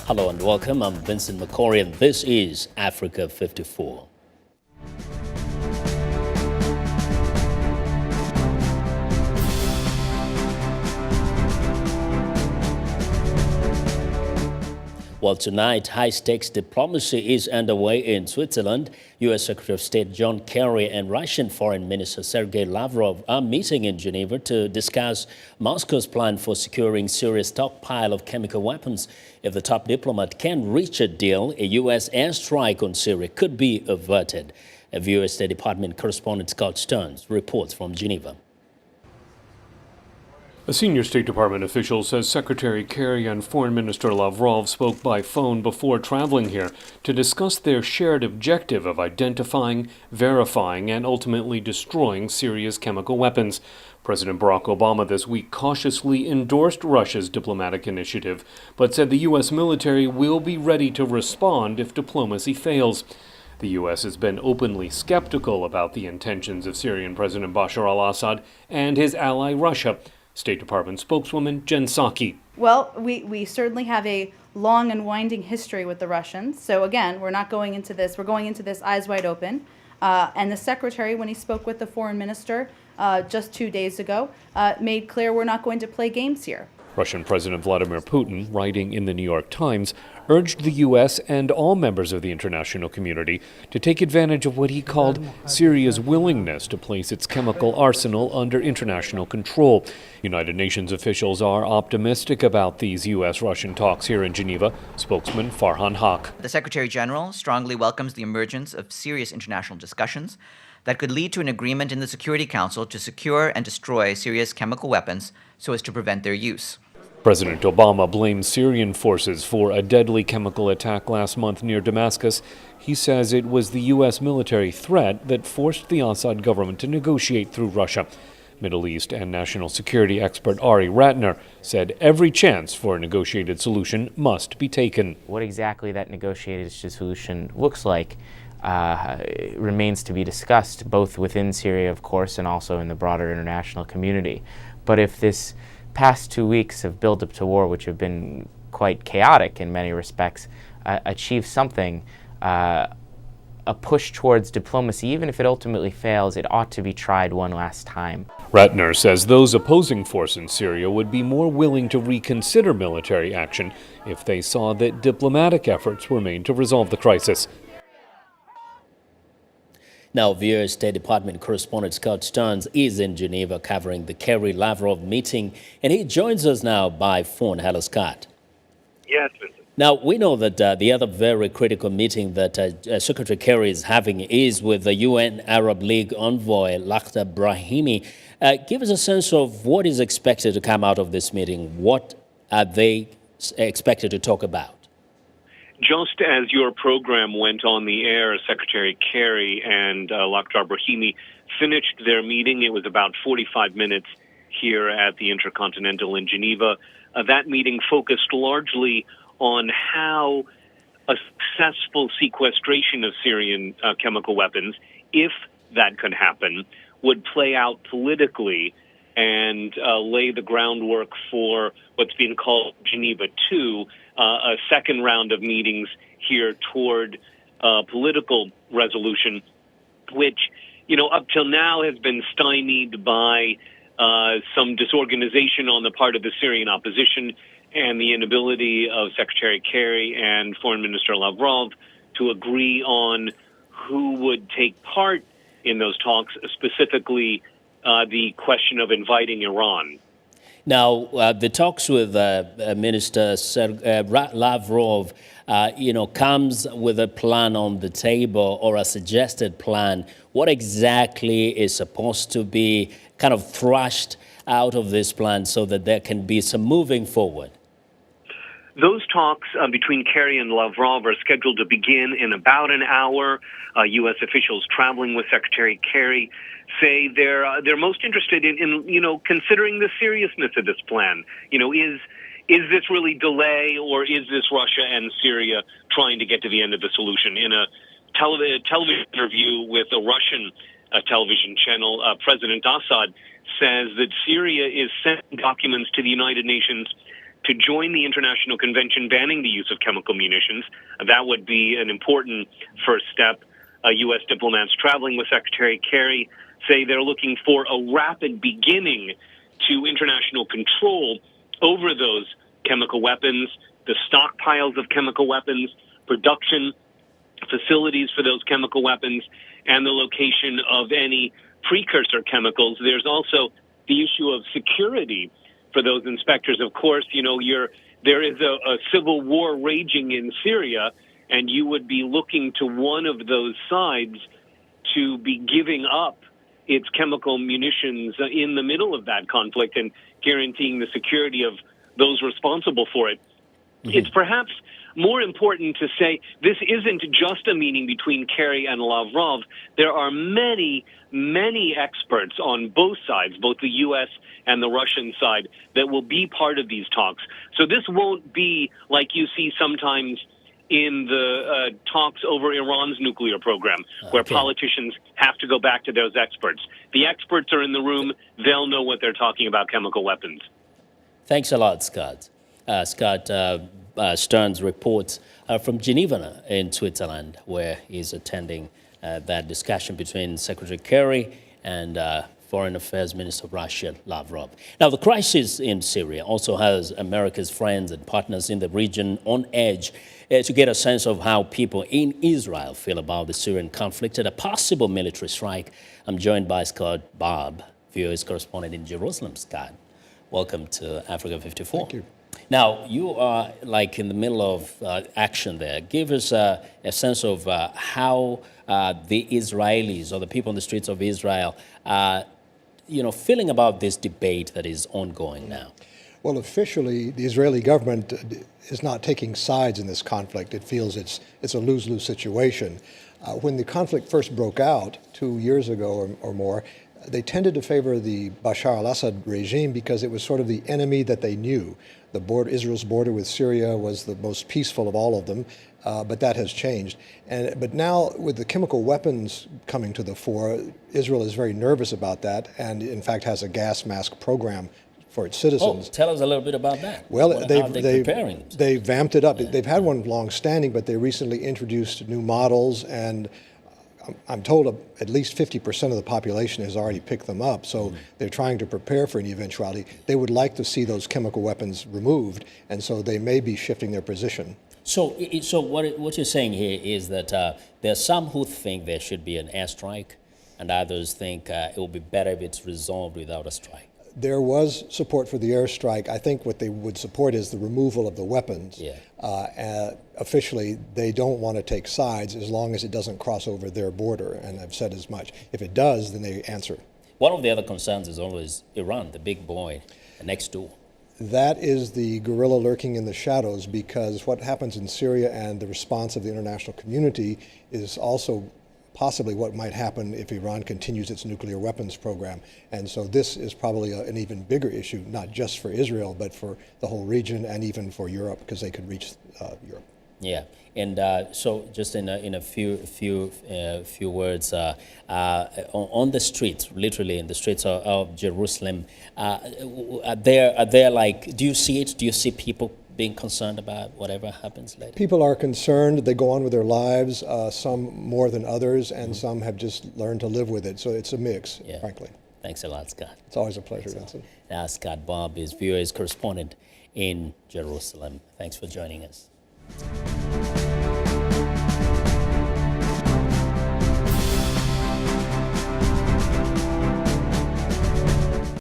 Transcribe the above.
Hello and welcome. I'm Vincent Makori and this is Africa 54. Well, tonight, high-stakes diplomacy is underway in Switzerland. U.S. Secretary of State John Kerry and Russian Foreign Minister Sergei Lavrov are meeting in Geneva to discuss Moscow's plan for securing Syria's stockpile of chemical weapons. If the top diplomat can reach a deal, a U.S. airstrike on Syria could be averted. A VOA State Department correspondent Scott Stearns reports from Geneva. A senior State Department official says Secretary Kerry and Foreign Minister Lavrov spoke by phone before traveling here to discuss their shared objective of identifying, verifying, and ultimately destroying Syria's chemical weapons. President Barack Obama this week cautiously endorsed Russia's diplomatic initiative, but said the U.S. military will be ready to respond if diplomacy fails. The U.S. has been openly skeptical about the intentions of Syrian President Bashar al-Assad and his ally Russia. State Department spokeswoman Jen Psaki. Well, we certainly have a long and winding history with the Russians. So again, we're going into this eyes wide open. And the secretary, when he spoke with the foreign minister just 2 days ago, made clear we're not going to play games here. Russian President Vladimir Putin, writing in the New York Times, urged the U.S. and all members of the international community to take advantage of what he called Syria's willingness to place its chemical arsenal under international control. United Nations officials are optimistic about these U.S.-Russian talks here in Geneva. Spokesman Farhan Haq. The Secretary General strongly welcomes the emergence of serious international discussions that could lead to an agreement in the Security Council to secure and destroy Syria's chemical weapons so as to prevent their use. President Obama blamed Syrian forces for a deadly chemical attack last month near Damascus. He says it was the U.S. military threat that forced the Assad government to negotiate through Russia. Middle East and national security expert Ari Ratner said every chance for a negotiated solution must be taken. What exactly that negotiated solution looks like remains to be discussed, both within Syria, of course, and also in the broader international community. But if this past 2 weeks of build-up to war, which have been quite chaotic in many respects, achieve something, a push towards diplomacy, even if it ultimately fails, it ought to be tried one last time. Ratner says those opposing forces in Syria would be more willing to reconsider military action if they saw that diplomatic efforts were made to resolve the crisis. Now, VOA State Department correspondent Scott Stearns is in Geneva covering the Kerry-Lavrov meeting, and he joins us now by phone. Hello, Scott. Yes, Vincent. Now, we know that the other very critical meeting that Secretary Kerry is having is with the UN Arab League envoy, Lakhdar Brahimi. Give us a sense of what is expected to come out of this meeting. What are they expected to talk about? Just as your program went on the air, Secretary Kerry and Lakhdar Brahimi finished their meeting. It was about 45 minutes here at the Intercontinental in Geneva. That meeting focused largely on how a successful sequestration of Syrian chemical weapons, if that could happen, would play out politically and lay the groundwork for what's being called Geneva II, a second round of meetings here toward political resolution, which, up till now has been stymied by some disorganization on the part of the Syrian opposition and the inability of Secretary Kerry and Foreign Minister Lavrov to agree on who would take part in those talks, specifically the question of inviting Iran. Now, the talks with Minister Lavrov, comes with a plan on the table or a suggested plan. What exactly is supposed to be kind of thrashed out of this plan so that there can be some moving forward? Those talks between Kerry and Lavrov are scheduled to begin in about an hour. U.S. officials traveling with Secretary Kerry say they're most interested in considering the seriousness of this plan. Is this really delay, or is this Russia and Syria trying to get to the end of the solution? In a television interview with a Russian television channel, President Assad says that Syria is sending documents to the United Nations to join the international convention banning the use of chemical munitions. That would be an important first step. U.S. diplomats traveling with Secretary Kerry say they're looking for a rapid beginning to international control over those chemical weapons, the stockpiles of chemical weapons, production facilities for those chemical weapons, and the location of any precursor chemicals. There's also the issue of security for those inspectors. Of course, there is a civil war raging in Syria, and you would be looking to one of those sides to be giving up its chemical munitions in the middle of that conflict and guaranteeing the security of those responsible for it. Mm-hmm. It's perhaps more important to say this isn't just a meeting between Kerry and Lavrov. There are many, many experts on both sides, both the U.S. and the Russian side, that will be part of these talks. So this won't be like you see sometimes in the talks over Iran's nuclear program, where politicians have to go back to those experts. The experts are in the room. They'll know what they're talking about chemical weapons. Thanks a lot, Scott. Scott Stearns reports from Geneva in Switzerland, where he's attending that discussion between Secretary Kerry and Foreign Affairs Minister of Russia, Lavrov. Now, the crisis in Syria also has America's friends and partners in the region on edge to get a sense of how people in Israel feel about the Syrian conflict and a possible military strike. I'm joined by Scott Bobb, VOA's correspondent in Jerusalem. Scott, welcome to Africa 54. Thank you. Now, you are like in the middle of action there. Give us a sense of how the Israelis or the people on the streets of Israel are, feeling about this debate that is ongoing now. Well, officially, the Israeli government is not taking sides in this conflict. It feels it's a lose-lose situation. When the conflict first broke out 2 years ago or more, they tended to favor the Bashar al-Assad regime because it was sort of the enemy that they knew. Israel's border with Syria was the most peaceful of all of them, but that has changed. But now, with the chemical weapons coming to the fore, Israel is very nervous about that, and in fact has a gas mask program for its citizens. Oh, tell us a little bit about that. Well, they've vamped it up. Yeah. They've had one long-standing, but they recently introduced new models, and I'm told at least 50% of the population has already picked them up, so they're trying to prepare for any eventuality. They would like to see those chemical weapons removed, and so they may be shifting their position. So what you're saying here is that there are some who think there should be an airstrike, and others think it will be better if it's resolved without a strike. There was support for the airstrike. I think what they would support is the removal of the weapons. Yeah. Officially, they don't want to take sides as long as it doesn't cross over their border, and I've said as much. If it does, then they answer. One of the other concerns is always Iran, the big boy next door. That is the guerrilla lurking in the shadows, because what happens in Syria and the response of the international community is also possibly what might happen if Iran continues its nuclear weapons program. And so this is probably an even bigger issue, not just for Israel, but for the whole region and even for Europe, because they could reach Europe. Yeah, and so just in a few words, on the streets, literally in the streets of Jerusalem, are there like, do you see it? Do you see people being concerned about whatever happens later? People are concerned. They go on with their lives, some more than others, and some have just learned to live with it. So it's a mix, frankly. Thanks a lot, Scott. It's always a pleasure, Vincent. Now, Scott Bobb is VOA's correspondent in Jerusalem. Thanks for joining us.